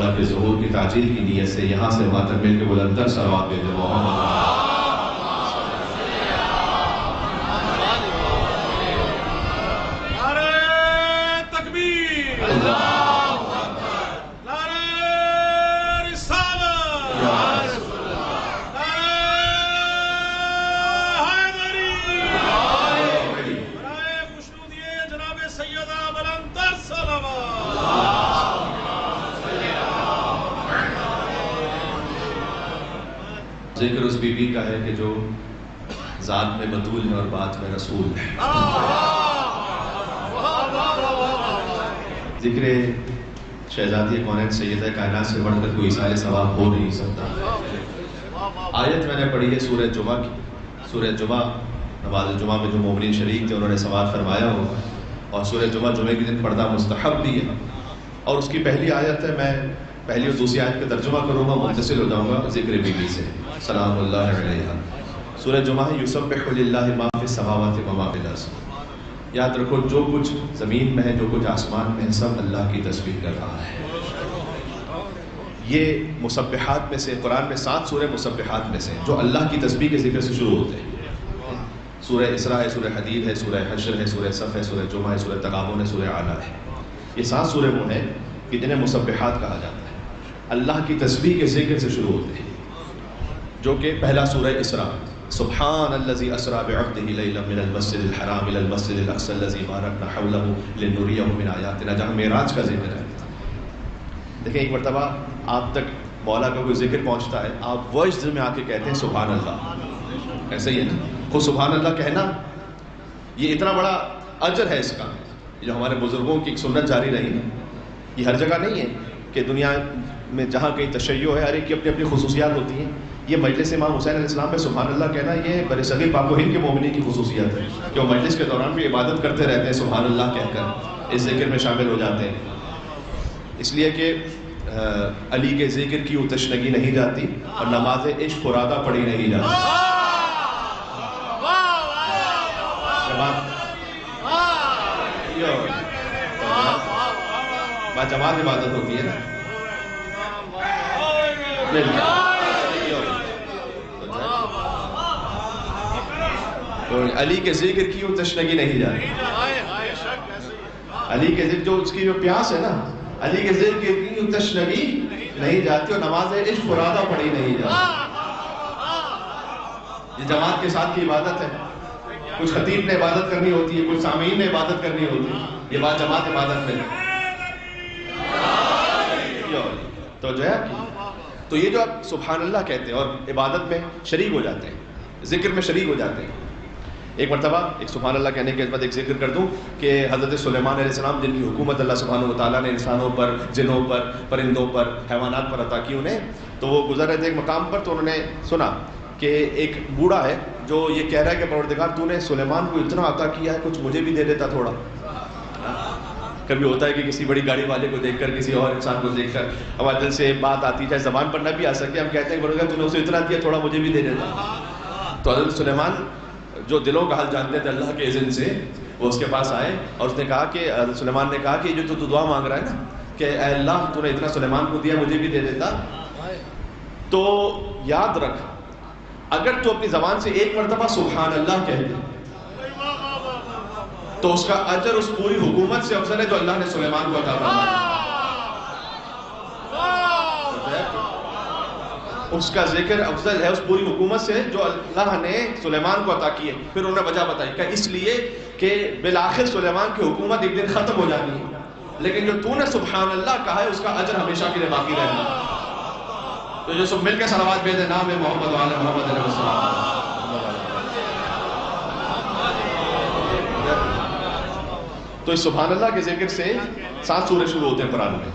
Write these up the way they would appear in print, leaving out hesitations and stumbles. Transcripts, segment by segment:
اللہ کے ظہور کی تعجیل کی نیت سے یہاں سے وہاں تک مل کے بلندر صلوات بھیجے محمد ذکر اس بی بی کا ہے کہ جو ذات میں بطول ہے اور بات میں رسول ہے. ذکر شہزادی کونین سیدہ کائنات سے بڑھ کر کوئی اثار ثواب ہو نہیں سکتا. آیت میں نے پڑھی ہے سورہ جمعہ کی. سورہ جمعہ نماز جمعہ میں جو مومنین شریک تھے انہوں نے سوال فرمایا ہوگا, اور سورہ جمعے کے دن پڑھنا مستحب بھی ہے. اور اس کی پہلی آیت ہے, میں پہلی اور دوسری آیت کا ترجمہ کروں گا, متصل ہو جاؤں گا ذکر بی بی سے سلام اللہ علیہا. سورہ جمعہ ہے یسبح للہ ما فی السماوات و ما فی الارض. یاد رکھو جو کچھ زمین میں ہے, جو کچھ آسمان میں ہے, سب اللہ کی تسبیح کر رہا ہے. یہ مسبحات میں سے, قرآن میں 7 سورہ مسبحات میں سے جو اللہ کی تسبیح کے ذکر سے شروع ہوتے ہیں. سورہ اسراء ہے, سورہ حدید ہے, سورہ حشر ہے, سورہ صف ہے, سورہ جمعہ ہے, سورہ تغابن ہے, سورہ اعلیٰ ہے. یہ 7 سورے وہ ہیں کہ جنہیں مسبحات کہا جاتا ہے, اللہ کی تسبیح کے ذکر سے شروع ہوتے ہیں. جو کہ پہلا سورہ اسراء, سبحان الذی اسری بعبدہ لیلا من المسجد الحرام الی المسجد الاقصی الذی بارکنا حولہ لنریہ من آیاتنا, جہاں معراج کا ذکر ہے. دیکھیں ایک مرتبہ آپ تک مولا کا کوئی ذکر پہنچتا ہے, آپ وجد میں آ کے کہتے ہیں سبحان اللہ. ایسے ہی ہے نا, خود سبحان اللہ کہنا یہ اتنا بڑا اجر ہے اس کا. جو ہمارے بزرگوں کی ایک سنت جاری رہی ہے, یہ ہر جگہ نہیں ہے کہ دنیا میں جہاں کہیں تشیع ہے ہر ایک کی اپنی اپنی خصوصیات ہوتی ہیں. یہ مجلس امام حسین علیہ السلام پہ سبحان اللہ کہنا یہ برصغیر پاک و ہند کے مومنین کی خصوصیات ہے کہ وہ مجلس کے دوران بھی عبادت کرتے رہتے ہیں, سبحان اللہ کہہ کر اس ذکر میں شامل ہو جاتے ہیں. اس لیے کہ علی کے ذکر کی تشنگی نہیں جاتی اور نماز عشق فرادہ پڑھی نہیں جاتی. جماعت عبادت ہوتی ہے نا, تو علی کے ذکر کی وہ تشنگی نہیں جاتی. علی کے ذکر جو اس کی جو پیاس ہے نا, علی کے ذکر کی وہ تشنگی نہیں جاتی اور نماز عشق فرادہ پڑھی نہیں جاتی. یہ جماعت کے ساتھ کی عبادت ہے. کچھ خطیب نے عبادت کرنی ہوتی ہے, کچھ سامعین نے عبادت کرنی ہوتی ہے. یہ بات جماعت عبادت میں تو جو ہے, تو یہ جو آپ سبحان اللہ کہتے ہیں اور عبادت میں شریک ہو جاتے ہیں, ذکر میں شریک ہو جاتے ہیں. ایک مرتبہ ایک سبحان اللہ کہنے کے بعد ایک ذکر کر دوں کہ حضرت سلیمان علیہ السلام جن کی حکومت اللہ سبحانہ و تعالیٰ نے انسانوں پر, جنوں پر, پرندوں پر, حیوانات پر عطا کی انہیں, تو وہ گزر رہے تھے ایک مقام پر, تو انہوں نے سنا کہ ایک بوڑھا ہے جو یہ کہہ رہا ہے کہ پروردگار تو نے سلیمان کو اتنا عطا کیا ہے, کچھ مجھے بھی دے دیتا تھوڑا. کبھی ہوتا ہے کہ کسی بڑی گاڑی والے کو دیکھ کر, کسی اور انسان کو دیکھ کر ہمارے دل سے بات آتی ہے, چاہے زبان پر نہ بھی آ سکے, ہم کہتے ہیں پروردگار تو نے اسے اتنا دیا, تھوڑا مجھے بھی دے دیتا. تو حضرت سلیمان جو دلوں کا حال جانتے تھے اللہ کے اذن سے, وہ اس کے پاس آئے اور اس نے کہا کہ حضرت سلیمان نے کہا کہ جو تو دعا مانگ رہا ہے نا کہ اے اللہ تو نے اتنا سلیمان کو دیا, مجھے بھی دے دیتا, تو یاد رکھ اگر تو اپنی زبان سے ایک مرتبہ سبحان اللہ کہہ دے تو اس کا اجر اس پوری حکومت سے افضل ہے جو اللہ نے سلیمان کو عطا فرمایا. اس کا ذکر افضل ہے اس پوری حکومت سے جو اللہ نے سلیمان کو عطا کی ہے. پھر انہوں نے وجہ بتائی کہ اس لیے کہ بالآخر سلیمان کی حکومت ایک دن ختم ہو جانی ہے, لیکن جو تو نے سبحان اللہ کہا ہے اس کا اجر ہمیشہ کے لیے باقی رہنا ہے. تو جو سب مل کے صلوات بھیجیں نام محمد وعلی محمد علیہ السلام. تو اس سبحان اللہ کے ذکر سے 7 سورے شروع ہوتے ہیں قرآن میں,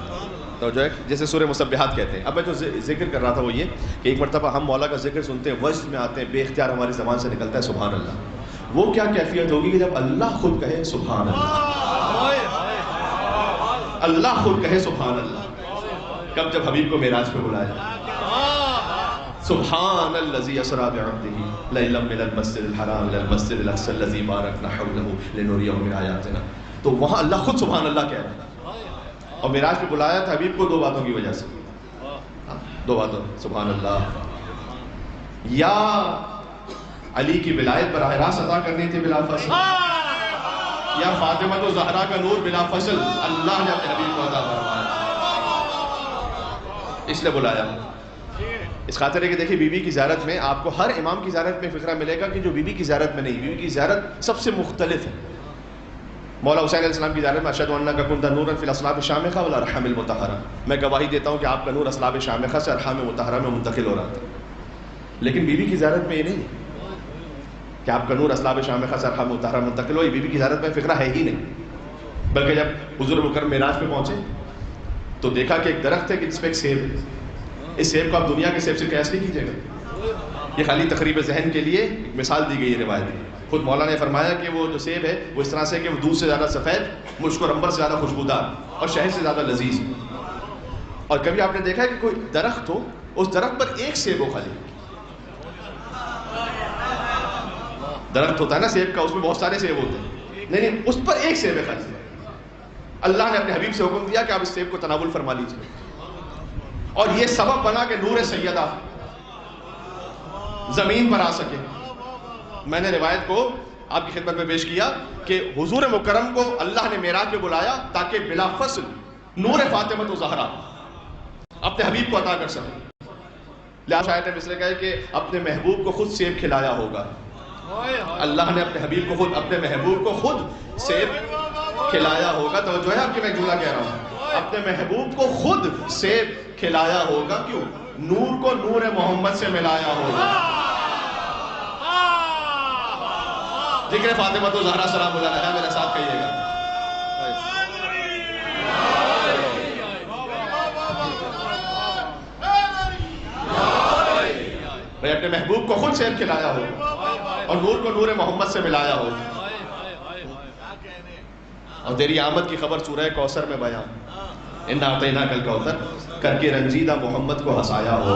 تو جو ہے جیسے سورہ مسبحات کہتے ہیں. اب میں جو ذکر کر رہا تھا وہ یہ کہ ایک مرتبہ ہم مولا کا ذکر سنتے ہیں, وجد میں آتے ہیں, بے اختیار ہماری زبان سے نکلتا ہے سبحان اللہ. وہ کیا کیفیت ہوگی کہ جب اللہ خود کہے سبحان اللہ, اللہ خود کہے سبحان اللہ. کب؟ جب حبیب کو معراج پہ بلایا, سبحان الذی اسری بعبدہ لیلا من المسجد الحرام الی المسجد الاقصی الذی بارکنا حولہ لنریہ من آیاتنا. تو وہاں اللہ خود سبحان اللہ کہہ رہا ہے, اور معراج پہ بلایا تھا حبیب کو 2 باتوں کی وجہ سے. دو باتوں سبحان اللہ. یا علی کی ولایت براہ راست عطا کرنی تھی بلا فصل, یا فاطمہ تو زہرا کا نور بلا فصل اللہ نے اپنے حبیب کو عطا فرمایا, اس لیے بلایا. اس خاطر ہے کہ دیکھیں بی بی کی زیارت میں آپ کو ہر امام کی زیارت میں فکرہ ملے گا کہ جو بی بی کی زیارت میں نہیں. بی بی کی زیارت سب سے مختلف ہے. مولا حسین علیہ السلام کی زیارت میں اشہد ان کا کنت نورا فی الاصلاب الشامخہ والارحام المطہرہ, میں گواہی دیتا ہوں کہ آپ کا نور اصلاب شامخہ سے ارحام مطہرہ میں منتقل ہو رہا تھا. لیکن بی بی کی زیارت میں یہ نہیں کہ آپ کا نور اصلاب شامخہ سے ارحام مطہرہ منتقل ہو. یہ بی بی کی زیارت میں فکرہ ہے ہی نہیں. بلکہ جب حضور مکرم معراج پہ پہنچے تو دیکھا کہ ایک درخت ہے کہ جس پہ ایک سیب ہے. اس سیب کو آپ دنیا کے سیب سے قیاس نہیں کیجیے گا. یہ خالی تقریب ذہن کے لیے ایک مثال دی گئی ہے روایت. خود مولا نے فرمایا کہ وہ جو سیب ہے وہ اس طرح سے کہ وہ دودھ سے زیادہ سفید, مشک و عنبر سے زیادہ خوشبودار اور شہد سے زیادہ لذیذ. اور کبھی آپ نے دیکھا ہے کہ کوئی درخت ہو, اس درخت پر ایک سیب ہو خالی. درخت ہوتا ہے نا سیب کا, اس میں بہت سارے سیب ہوتے ہیں, نہیں اس پر ایک سیب ہے خالی. اللہ نے اپنے حبیب سے حکم دیا کہ آپ اس سیب کو تناول فرما لیجیے, اور یہ سبب بنا کہ نور سیدہ زمین پر آ سکے. میں نے روایت کو آپ کی خدمت میں پیش کیا کہ حضور مکرم کو اللہ نے معراج پہ بلایا تاکہ بلا فصل نور فاطمہ و زہرا اپنے حبیب کو عطا کر سکے. لہٰذا شاید نے مصرے کہا کہ اپنے محبوب کو خود سیب کھلایا ہوگا. اللہ نے اپنے حبیب کو خود, اپنے محبوب کو خود سیب کھلایا ہوگا. توجہ ہے آپ کی, میں جملہ کہہ رہا ہوں, اپنے محبوب کو خود سیب کھلایا ہوگا. کیوں؟ نور کو نور محمد سے ملایا ہوگا. ذکر فاطمہ تو زہرا سلام اللہ علیہا میرے ساتھ کہیے گا. بھائی اپنے محبوب کو خود سیب کھلایا ہو اور نور کو نور محمد سے ملایا ہو. اور تیری آمد کی خبر سورہ کوثر میں بیان, اِنَّا أَعْطَيْنَاكَ الْكَوْثَرَ کر کے رنجیدہ محمد کو ہنسایا ہو.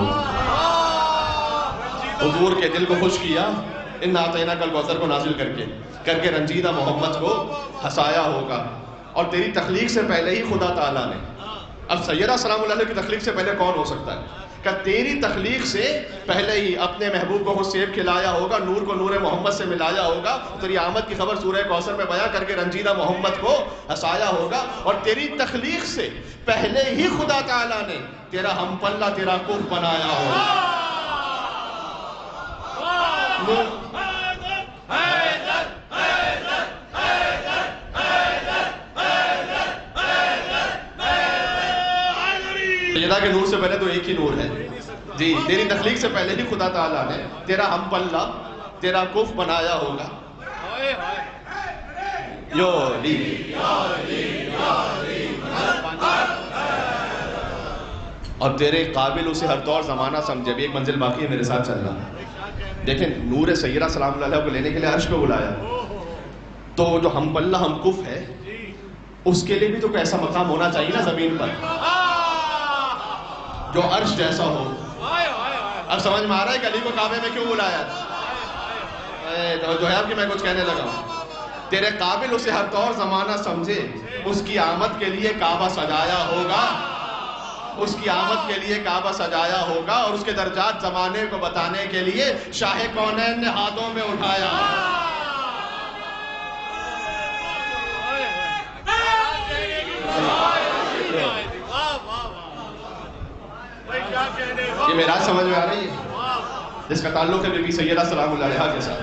حضور کے دل کو خوش کیا اِنَّا أَعْطَيْنَاكَ الْكَوْثَرَ کو نازل کر کے رنجیدہ محمد کو ہنسایا ہوگا. اور تیری تخلیق سے پہلے ہی خدا تعالیٰ نے, اب سیدہ سلام اللہ علیہ کی تخلیق سے پہلے کون ہو سکتا ہے, کہ تیری تخلیق سے پہلے ہی اپنے محبوب کو خود سیب کھلایا ہوگا, نور کو نور محمد سے ملایا ہوگا. تیری آمد کی خبر سورہ کوثر میں بیان کر کے رنجیدہ محمد کو ہنسایا ہوگا. اور تیری تخلیق سے پہلے ہی خدا تعالیٰ نے تیرا ہم پلہ, تیرا کف بنایا ہوگا. سیدہ کے نور سے پہلے تو ایک ہی نور ہے جی. تیری تخلیق سے پہلے ہی خدا تعالیٰ نے تیرا ہم پلہ, تیرا کف بنایا ہوگا. اور تیرے قابل اسے ہر طور زمانہ سمجھے. بھی ایک منزل باقی ہے, میرے ساتھ چلنا. دیکھیں نور سیدہ سلام اللہ علیہ کو لینے کے لیے عرش پہ بلایا, تو جو ہم پلہ ہم کف ہے اس کے لیے بھی تو کوئی ایسا مقام ہونا چاہیے نا زمین پر جو عرش جیسا ہو. اب سمجھ میں آ رہا ہے کہ علی کو کعبے میں کیوں بلایا تھا. جو ہے اب کہ میں کچھ کہنے لگا ہوں. تیرے قابل اسے ہر طور زمانہ سمجھے, اس کی آمد کے لیے کعبہ سجایا ہوگا, اس کی آمد کے لیے کعبہ سجایا ہوگا. اور اس کے درجات زمانے کو بتانے کے لیے شاہ کونین نے ہاتھوں میں اٹھایا. یہ معراج سمجھ میں آ رہی ہے جس کا تعلق ہے بی بی سیدہ سلام اللہ علیہا کے ساتھ.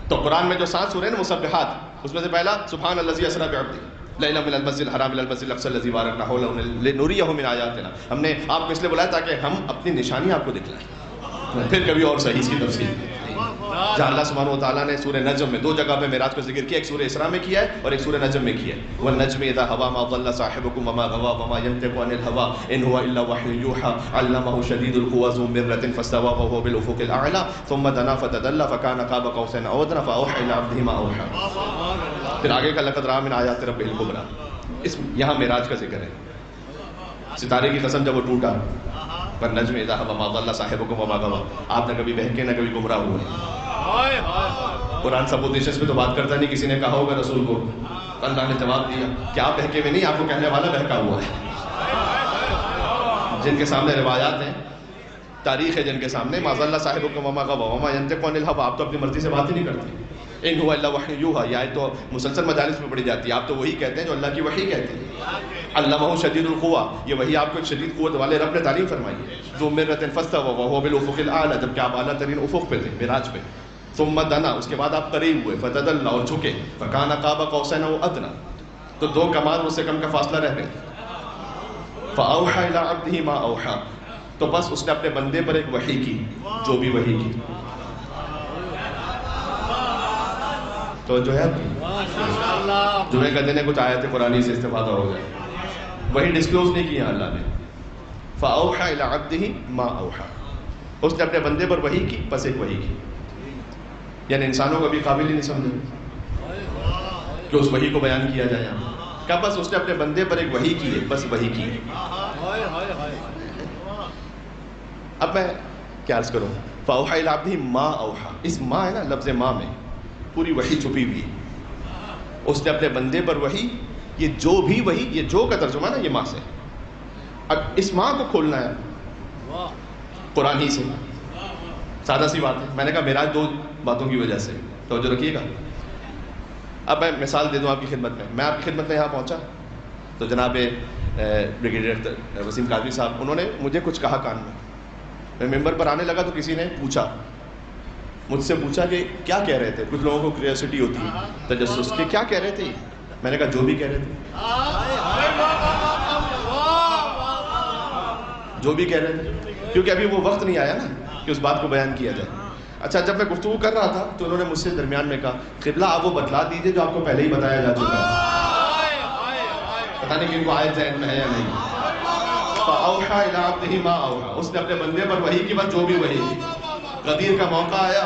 تو قرآن میں جو 7 سورے ہیں مسبحات, اس میں سے پہلا سبحان الذی اسری بعبدہ لیلا من المسجد الحرام الى المسجد الاقصى الذي باركنا حوله لنريه من آیاتنا. ہم نے آپ کو اس لیے بلایا تاکہ ہم اپنی نشانی آپ کو دکھلائیں. پھر کبھی اور صحیح اس کی تفصیل. جہاں اللہ سبحانہ و تعالیٰ نے سورہ نجم میں 2 جگہ پہ معراج کا ذکر کیا, ایک سورہ اسراء میں کیا ہے اور ایک سورہ نجم میں کیا ہے. والنجم اذا هوى ما ضل صاحبكم وما غوى وما ينطق عن الهوى ان هو الا وحي يوحى علمه شديد القوى ذو مرة فاستوى وهو بالافق الاعلى ثم دنا فتدلى فكان قاب قوسين او ادنى فاوحى الى عبده ما اوحى. پھر آگے کا لقد رأى من آیات ربه الكبرى, اس یہاں معراج کا ذکر ہے. ستارے کی قسم جب وہ ٹوٹا, پر نجم اذا هوى ما ضل صاحبكم وما غوى, آپ نہ کبھی بہکے نہ کبھی گمراہ ہوئے. قرآن سپوزیشنز پہ تو بات کرتا نہیں. کسی نے کہا ہوگا رسول کو, اللہ نے جواب دیا کہ آپ بہکے میں نہیں, آپ کو کہنے والا بہکا ہوا ہے. جن کے سامنے روایات ہیں، تاریخ ہے جن کے سامنے، معاذ اللہ صاحبکم وما غوى وما ينطق عن الهوى، آپ تو اپنی مرضی سے بات ہی نہیں کرتے، ان هو الا وحی یوحى، یہ آیت تو مسلسل مجالس میں پڑھی جاتی ہے، آپ تو وہی کہتے ہیں جو اللہ کی وحی کہتے ہیں۔ علمہ شدید القوى، یہ وہی آپ کو ایک شدید قوت والے رب نے تعلیم فرمائی ہے۔ ذو مرۃ فاستوى وهو بالافق الاعلى، جبکہ آپ اعلیٰ ترین افق پہ تھے، معراج پہ۔ ثم دنا، اس کے بعد آپ قریب ہوئے، فتدلى، اور جھکے، فکان قاب قوسین او ادنى، تو دو کمان اس سے کم کا فاصلہ رہ گئے۔ فاوحى الى عبده ما اوحى، تو بس اس نے اپنے بندے پر ایک وحی کی، جو بھی وحی کی۔ تو جو ہے جمعے کا دن ہے، کچھ آیت قرآنی سے استفادہ ہو جائے، وہی ڈسکلوز نہیں کیا اللہ نے۔ فاوحى الى عبده ما اوحى، اس نے اپنے بندے پر وحی کی، بس ایک وحی کی، یعنی انسانوں کو بھی قابل ہی نہیں سمجھے کہ اس وحی کو بیان کیا جائے۔ کہ بس اس نے اپنے بندے پر ایک وحی کی ہے، بس وحی کی ہے۔ اب میں کیا عرض کروں، فاوحى الى عبده ما اوحى، اس ما ہے نا، لفظ ما میں پوری وحی چھپی ہوئی ہے۔ اس نے اپنے بندے پر وحی، یہ جو بھی وحی، یہ جو کا ترجمہ نا یہ ماں سے، اب اس ماں کو کھولنا ہے قرآن ہی سے، سادہ سی بات ہے۔ میں نے کہا معراج دو باتوں کی وجہ سے، توجہ رکھیے گا۔ اب میں مثال دے دوں آپ کی خدمت میں، میں آپ کی خدمت میں یہاں پہنچا تو جناب بریگیڈیئر وسیم قادری صاحب، انہوں نے مجھے کچھ کہا کان میں ممبر پر آنے لگا تو کسی نے پوچھا، مجھ سے پوچھا کہ کیا کہہ رہے تھے، کچھ لوگوں کو کریوسٹی ہوتی ہے تجسس کہ کیا کہہ رہے تھے، میں نے کہا جو بھی کہہ رہے تھے، جو بھی کہہ رہے تھے، کیونکہ ابھی وہ وقت نہیں آیا نا کہ اس بات کو بیان کیا جائے۔ اچھا، جب میں گفتگو کر رہا تھا تو انہوں نے مجھ سے درمیان میں کہا، قبلہ آپ وہ بتلا دیجئے جو آپ کو پہلے ہی بتایا جا چکا ہے، پتہ نہیں کہ ان کو آیت ذہن میں ہے یا نہیں۔ فَأَوْحَى إِلَىٰ عَبْدِهِ مَا أَوْحَىٰ، اس نے اپنے بندے پر وحی کی، بس جو بھی وحی کی۔ غدیر کا موقع آیا،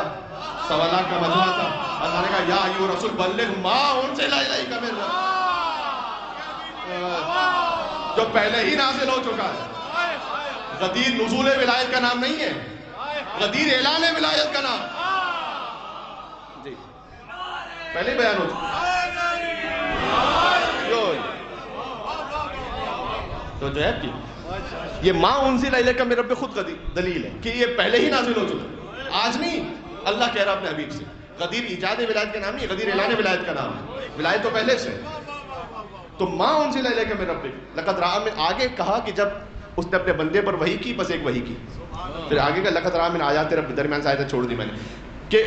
1.25 لاکھ کا مجمع تھا، اللہ نے کہا یا ایھا الرسول بلغ ما انزل الیک من ربک، جو پہلے ہی نازل ہو چکا ہے۔ غدیر نزول ولایت کا نام نہیں ہے، غدیر اعلان ولایت کا نام جی، پہلے بیان ہو چکا۔ تو جو ہے کہ یہ ما انزل الیک من ربک خود دلیل ہے کہ یہ پہلے ہی نازل ہو چکا، آج نہیں، اللہ کہہ رہا اپنے حبیب سے۔ غدیر ایجاد ولایت کا نام نہیں، غدیر اعلان ولایت کا نام ہے، ولایت تو پہلے سے۔ تو ما انزل الیک من ربک، لقد رأى من، آگے کہا کہ جب اس نے اپنے بندے پر وحی کی، بس ایک وحی کی، پھر آگے کا لقد رأى من آیات رب، درمیان سے آیتیں چھوڑ دی میں نے کہ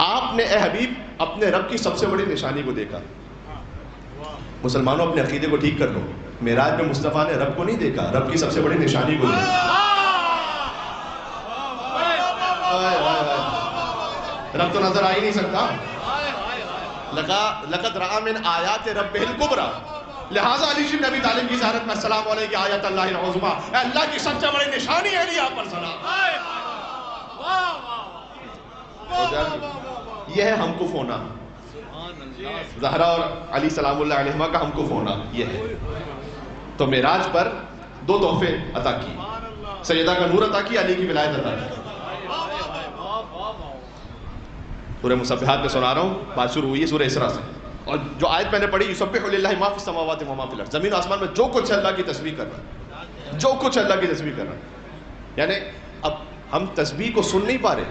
آپ نے اے حبیب اپنے رب کی سب سے بڑی نشانی کو دیکھا۔ مسلمانوں اپنے عقیدے کو ٹھیک کر لو، معراج میں مصطفیٰ نے رب کو نہیں دیکھا، رب کی سب سے بڑی نشانی کو دیکھا۔ رب تو نظر آ ہی نہیں سکتا۔ لقد رأى من آیات ربہ الکبریٰ، لہٰذا علی بن ابی طالب کی زیارت میں السلام علیکم آیت اللہ العظمیٰ، اے اللہ کی سب سے بڑی نشانی ہے علی آپ پر سلام۔ یہ ہے ہم کف ہونا، زہرا اور علی سلام اللہ علیہما کا ہم کف ہونا، یہ ہے۔ تو معراج پر دو تحفے عطا کی، سیدہ کا نور عطا کی، علی کی ولایت عطا کی۔ سورہ مسبحات میں سنا رہا ہوں، بات شروع ہوئی ہے سورہ اسراء سے، اور جو آیت میں نے پڑھی، یسبح للہ ما فی السماوات و ما فی الارض، زمین و آسمان میں جو کچھ اللہ کی تسبیح کر رہا ہے، جو کچھ اللہ کی تسبیح کر رہا ہے۔ یعنی اب ہم تسبیح کو سن نہیں پا رہے،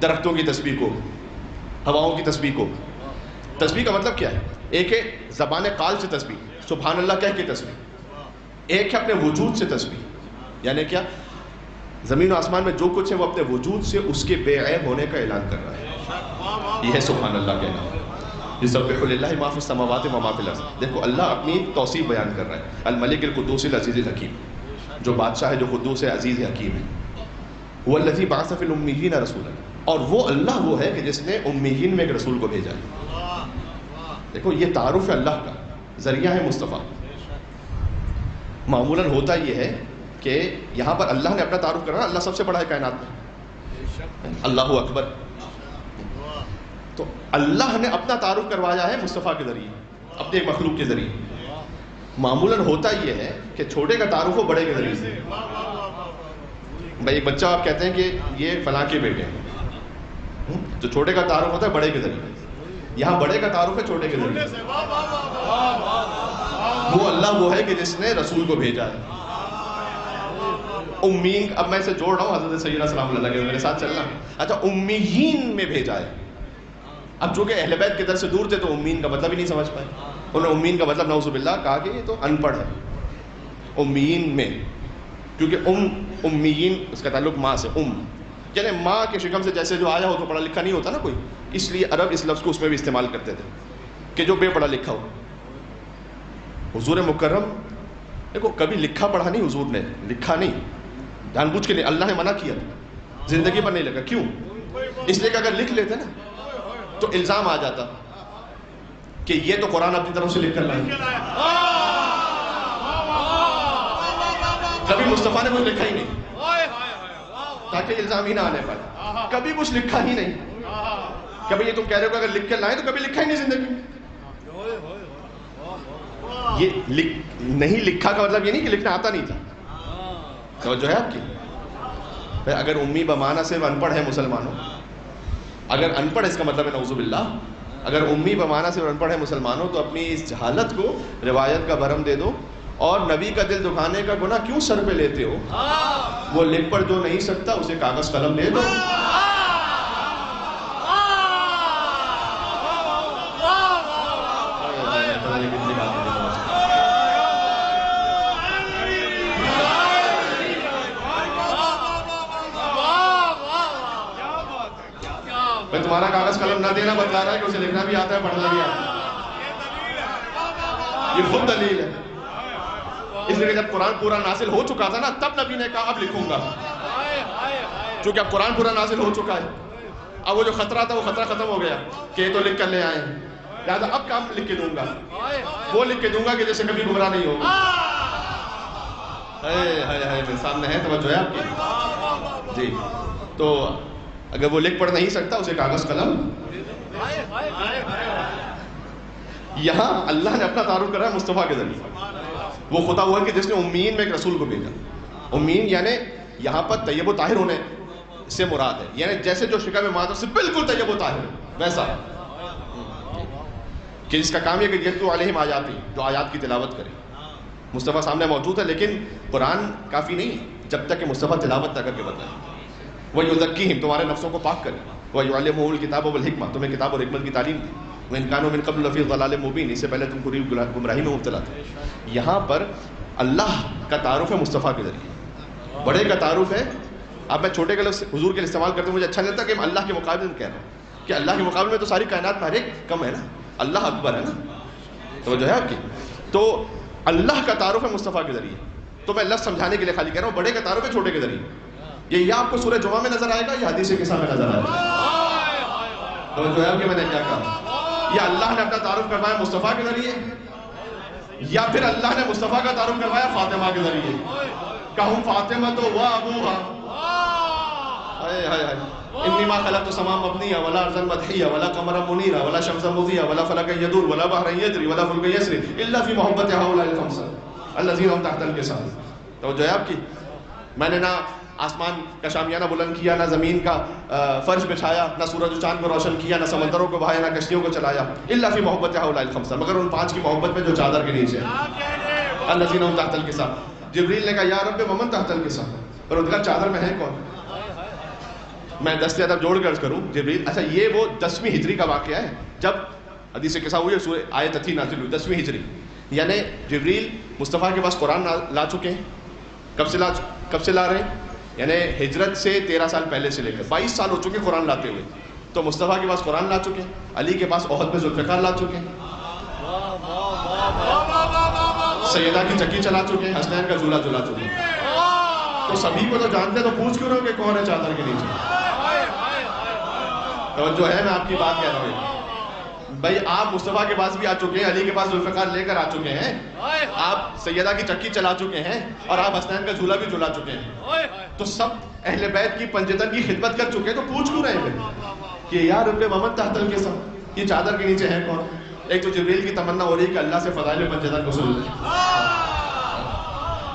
درختوں کی تسبیح کو، ہواؤں کی تسبیح کو۔ تسبیح کا مطلب کیا ہے؟ ایک ہے زبان قال سے تسبیح، سبحان اللہ کہہ کے تسبیح، ایک ہے اپنے وجود سے تسبیح، یعنی کیا، زمین و آسمان میں جو کچھ ہے وہ اپنے وجود سے اس کے بے عیب ہونے کا اعلان کر رہا ہے، یہ ہے سبحان اللہ کہنا۔ یسبح للہ ما فی السماوات و ما فی الارض۔ دیکھو اللہ اپنی توصیف بیان کر رہا ہے، الملک القدوس العزیز الحکیم، جو بادشاہ ہے، جو قدوس ہے، عزیز ہے، حکیم ہے۔ هو الذی بعث فی الامیین رسولا، اور وہ اللہ وہ ہے کہ جس نے امیین میں ایک رسول کو بھیجا ہے۔ دیکھو یہ تعارف ہے اللہ کا، ذریعہ ہے مصطفیٰ۔ معمولاً ہوتا یہ ہے کہ یہاں پر اللہ نے اپنا تعارف کرنا، اللہ سب سے بڑا ہے کائنات میں، اللہ اکبر۔ تو اللہ نے اپنا تعارف کروایا ہے مصطفیٰ کے ذریعے، اپنے ایک مخلوق کے ذریعے۔ معمولاً ہوتا یہ ہے کہ چھوٹے کا تعارف ہو بڑے کے ذریعے سے۔ بھائی ایک بچہ آپ کہتے ہیں کہ یہ فلاں کے بیٹے ہیں، جو چھوٹے کا تعارف ہوتا ہے بڑے کے ذریعے، یہاں بڑے کا تعارف ہے چھوٹے کے ذریعے۔ وہ اللہ وہ ہے کہ جس نے رسول کو بھیجا ہے، امیین، اب میں اسے جوڑ رہا ہوں حضرت سیدنا سلام اللہ علیہ، میرے ساتھ چلنا. اچھا امیین میں بھیجا ہے. اب چونکہ اہل بیت کے در سے دور تھے تو امیین کا مطلب ہی نہیں سمجھ پائے. انہوں نے امیین کا مطلب نعوذ باللہ کہا کہ یہ تو ان پڑھ ہے. امیین میں، کیونکہ امیین اس کا تعلق ماں سے، یعنی ماں کے شکم سے جیسے جو آیا ہو تو پڑھا لکھا نہیں ہوتا نا کوئی، اس لیے عرب اس لفظ کو اس میں بھی استعمال کرتے تھے کہ جو بے پڑھا لکھا ہو. حضور مکرم دیکھو کبھی لکھا پڑھا نہیں، حضور نے لکھا نہیں، جان بوجھ کے نہیں، اللہ نے منع کیا، زندگی پر نہیں لگا. کیوں؟ اس لیے کہ اگر لکھ لیتے نا تو الزام آ جاتا کہ یہ تو قرآن اپنی طرف سے لکھ کر لائے. کبھی مصطفیٰ نے کچھ لکھا ہی نہیں تاکہ الزام ہی نہ آنے پائے. کبھی کچھ لکھا ہی نہیں. کبھی یہ تم کہہ رہے ہو کہ اگر لکھ کر لائیں تو کبھی لکھا ہی نہیں زندگی میں. یہ نہیں لکھا کا مطلب یہ نہیں کہ لکھنا آتا نہیں تھا. توجہ ہے آپ کی؟ اگر امی بمانا سے ان پڑھ ہے مسلمانوں، اگر ان پڑھ اس کا مطلب ہے نعوذ باللہ، اگر امی بمانا سے ان پڑھ ہے مسلمانوں تو اپنی اس جہالت کو روایت کا بھرم دے دو، اور نبی کا دل دکھانے کا گناہ کیوں سر پہ لیتے ہو؟ وہ لکھ پڑھ جو نہیں سکتا اسے کاغذ قلم دے دو. تمہارا کاغذ قلم نہ دینا بتلا رہا ہے کہ اسے لکھنا بھی آتا ہے، پڑھنا بھی آتا ہے. یہ خود دلیل ہے. اس لیے جب قرآن پورا نازل ہو چکا تھا نا تب نبی نے کہا اب لکھوں گا، چونکہ اب قرآن پورا نازل ہو چکا ہے. اب وہ جو خطرہ تھا وہ خطرہ ختم ہو گیا کہ یہ تو لکھ کر لے آئے ہیں، لہٰذا اب کام لکھ کے دوں گا، وہ لکھ کے دوں گا کہ جیسے کبھی گمراہ نہیں ہوگا. میرے سامنے ہے، توجہ ہے آپ کی جی. تو اگر وہ لکھ پڑھ نہیں سکتا اسے کاغذ قلم. یہاں اللہ نے اپنا تعارف کرا ہے مصطفیٰ کے ذریعے. وہ خدا ہوا کہ جس نے امیین میں ایک رسول کو بھیجا. امیین یعنی یہاں پر طیب و طاہر ہونے سے مراد ہے، یعنی جیسے جو شکم مادر سے بالکل طیب و طاہر ویسا، کہ جس کا کام یہ کہ یتلو علیہم آیاتی، جو آیات کی تلاوت کرے. مصطفیٰ سامنے موجود ہے لیکن قرآن کافی نہیں جب تک کہ مصطفیٰ تلاوت نہ کر کے بتائے. وَيُزَكِّيهِمْ، تمہارے نفسوں کو پاک کرے. وَيُعَلِّمُهُمُ الْكِتَابَ وَالْحِكْمَةَ، تمہیں کتاب اور حکمت کی تعلیم دی. وَإِنْ كَانُوا مِنْ قَبْلُ لَفِي ضَلَالٍ مُبِينٍ، اس سے پہلے تم پوری گمراہی میں مبتلا تھے. یہاں پر اللہ کا تعارف ہے مصطفیٰ کے ذریعے، بڑے کا تعارف ہے. اب میں چھوٹے کا لفظ حضور کے لیے استعمال کرتے ہیں، مجھے اچھا نہیں لگتا کہ ہم اللہ کے مقابلے میں کہہ رہے ہیں کہ اللہ کے مقابلے میں تو ساری کائنات میں ہر ایک کم ہے نا، اللہ اکبر ہے نا. تو جو ہے آپ کی، تو اللہ کا تعارف ہے مصطفیٰ کے ذریعے. تو میں لفظ سمجھانے کے لیے خالی کہہ رہا ہوں، بڑے کا تعارف ہے چھوٹے کے ذریعے. یہ یا آپ کو سورہ جمعہ میں نظر آئے گا یا حدیث قصہ میں نظر آئے گا. تو جو ہے کہ میں نے کیا کہا، یا اللہ نے اپنا تعارف کروایا مصطفیٰ کے ذریعے، یا پھر اللہ نے مصطفیٰ کا تعارف کروایا فاطمہ کے ذریعے. کہوں فاطمہ تو وہ ابوہا، انی ما خلقت السماء مبنیہ ولا ارضا مدحیہ ولا قمرا منیرا ولا شمسا مضیہ ولا فلکا یدور ولا بحرا یجری ولا فلکا یسری الا فی محبت ہؤلاء الخمسہ الذین هم تحت القصام. تو جو ہے آپ کی، میں نے نہ آسمان کا شامیانہ بلند کیا، نہ زمین کا فرش بچھایا، نہ سورج و چاند کو روشن کیا، نہ سمندروں کو بہایا، نہ کشتیوں کو چلایا، الا فی محبت ہؤلاء الخمسہ، مگر ان پانچ کی محبت میں جو چادر کے نیچے الذین هم تحت القصام. جبریل نے کہا یا رب ومن تحت القصام، اور ان کا چادر میں ہے کون؟ میں 10 سے ادب جوڑ کر کروں. جبریل، اچھا یہ وہ 10ویں ہجری کا واقعہ ہے جب حدیث قصہ ہوئی سورہ آیت تھی نازل ہوئی 10ویں ہجری، یعنی جبریل مصطفیٰ کے پاس قرآن لا چکے ہیں. کب سے لا رہے ہیں؟ یعنی ہجرت سے 13 سال پہلے سے لے کر 22 سال ہو چکے قرآن لاتے ہوئے. تو مصطفیٰ کے پاس قرآن لا چکے ہیں، علی کے پاس احد میں ذوالفقار لا چکے ہیں، سیدہ کی چکی چلا چکے ہیں، حسنین کا جھولا جھلا چکے ہیں. تو سبھی کو تو جانتے ہیں، تو پوچھ کیوں رہے ہو کہ کون ہے چادر کے نیچے؟ توجہ ہے، میں آپ کی بات کہہ رہا ہوں بھائی. آپ مصطفیٰ کے پاس بھی آ چکے ہیں، علی کے پاس ذوالفقار لے کر آ چکے ہیں، آپ سیدہ کی چکی چلا چکے ہیں، اور آپ حسنین کا جھولا بھی جھلا چکے ہیں. تو سب اہل بیت کی پنجتن کی خدمت کر چکے ہیں، تو پوچھ کیوں رہے ہیں کہ یا رب ومن تحت القصام، یہ چادر کے نیچے ہے کون؟ ایک تو جبریل کی تمنا ہو رہی ہے کہ اللہ سے فضائل پنجتن کو سن لیں.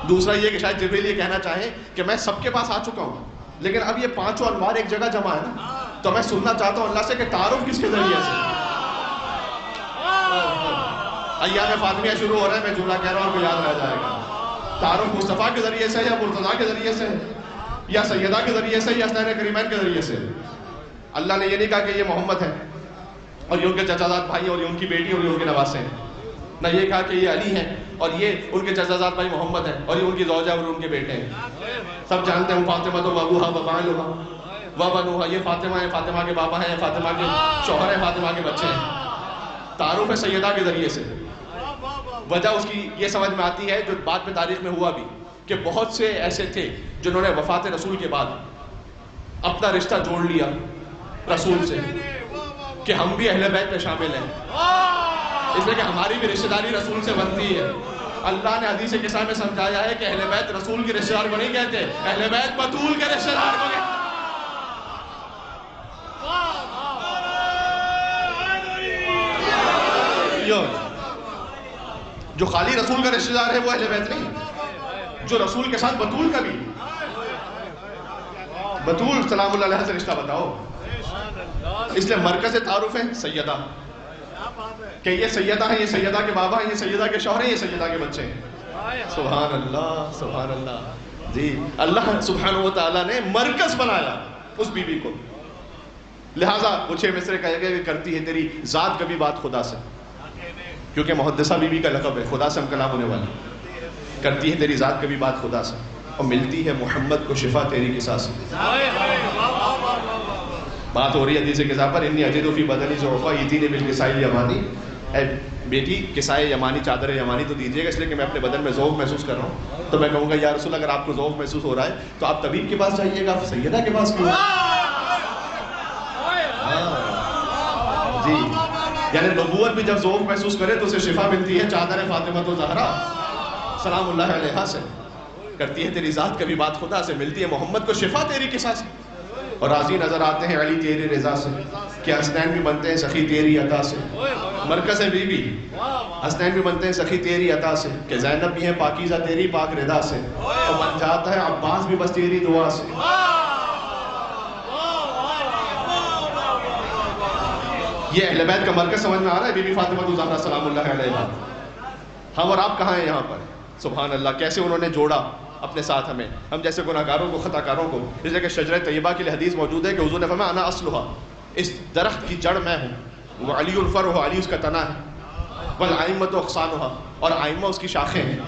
دوسرا یہ کہ شاید جبریل یہ کہنا چاہیں کہ میں سب کے پاس آ چکا ہوں، لیکن اب یہ پانچوں انوار ایک جگہ جمع ہے نا، تو میں سننا چاہتا ہوں اللہ سے کہ تعارف کس کے ذریعے سے. ایام فاطمیہ شروع ہو رہے ہیں، میں جملہ کہہ رہا ہوں، آپ کو یاد رہ جائے گا. تعارف مصطفیٰ کے ذریعے سے یا مرتضیٰ کے ذریعے سے یا سیدہ کے ذریعے سے یا حسنین کریمین کے ذریعے سے؟ اللہ نے یہ نہیں کہا کہ یہ محمد ہے اور یہ ان کے چچا زاد بھائی اور یہ ان کی بیٹی اور یہ ان کے نواسے ہیں، نہ یہ کہا کہ یہ علی ہیں اور یہ ان کے چچا زاد بھائی محمد ہیں اور یہ ان کی زوجہ اور ان کے بیٹے ہیں۔ سب جانتے ہیں فاطمہ تو ابوہا و بنوہا و بنوہا، یہ فاطمہ ہیں، فاطمہ کے بابا ہیں، فاطمہ کے شوہر ہیں، فاطمہ کے بچے ہیں۔ تعارف ہے سیدہ کے ذریعے سے۔ وجہ اس کی یہ سمجھ میں آتی ہے جو بعد میں تاریخ میں ہوا بھی، کہ بہت سے ایسے تھے جنہوں نے وفات رسول کے بعد اپنا رشتہ جوڑ لیا رسول سے کہ ہم بھی اہل بیت میں شامل ہیں، اس لیے کہ ہماری بھی رشتہ داری رسول سے بنتی ہے۔ اللہ نے حدیث قصہ میں سمجھایا ہے کہ اہل بیت رسول کے رشتہ دار کو نہیں کہتے، اہل بیت بطول کے رشتہ دار کو کہتے۔ جو خالی رسول کا رشتہ دار ہے وہ اہل بیت نہیں، جو رسول کے ساتھ بطول کا بھی، بطول سلام اللہ علیہ سے رشتہ بتاؤ۔ اس لیے مرکز تعارف ہے سیدہ، کہ یہ سیدہ ہے، یہ سیدہ کے بابا ہیں، یہ سیدہ کے شوہر ہیں، یہ سیدہ کے بچے ہیں۔ سبحان اللہ، سبحان اللہ۔ جی اللہ سبحانہ و تعالیٰ نے مرکز بنایا اس بی بی کو، لہٰذا وہ 6 مصرے کہے گا کہ کرتی ہے تیری ذات کبھی بات خدا سے، کیونکہ محدثہ بی بی کا لقب ہے، خدا سے ہم کلام ہونے والا۔ کرتی ہے تیری ذات کبھی بات خدا سے، اور ملتی ہے محمد کو شفا تیری قصہ سے۔ بات ہو رہی ہے حدیث قصہ پر، انی اجد فی بدنی ضعفا یتینی بالکساء الیمانی، اے بیٹی کسائے یمانی، چادر یمانی تو دیجیے گا، اس لیے کہ میں اپنے بدن میں ذوق محسوس کر رہا ہوں۔ تو میں کہوں گا یا رسول اگر آپ کو ذوق محسوس ہو رہا ہے تو آپ طبیب کے پاس جائیے گا، سیدہ کے پاس کیوں؟ جی یعنی نبوت بھی جب ذوق محسوس کرے تو اسے شفا ملتی ہے چادر فاطمہ تو زہرا سلام اللہ علیہا سے۔ کرتی ہے تیری ذات کبھی بات خدا سے، ملتی ہے محمد کو شفا تیری قصہ سے، اور راضی نظر آتے ہیں علی تیری رضا سے، کہ حسنین بھی بنتے ہیں سخی تیری عطا سے۔ مرکز ہے بی بی، حسنین بھی بنتے ہیں سخی تیری عطا سے، کہ زینب بھی ہیں پاکیزہ تیری پاک رضا سے، اور بن جاتا ہے عباس بھی بس تیری دعا سے۔ یہ اہل بیت کا مرکز سمجھ میں آ رہا ہے، بی بی فاطمہ الزہرا سلام اللہ علیہا۔ ہم اور آپ کہاں ہیں یہاں پر؟ سبحان اللہ، کیسے انہوں نے جوڑا اپنے ساتھ ہمیں، ہم جیسے گناہگاروں کو، خطا کاروں کو۔ اس لیے کہ شجرہ طیبہ کے لیے حدیث موجود ہے کہ حضور نے فرمایا انا اصلھا، اس درخت کی جڑ میں ہوں، وہ علی الفرع، علی اس کا تنا ہے، والائمۃ اغصانھا، اور آئمہ اس کی شاخیں ہیں،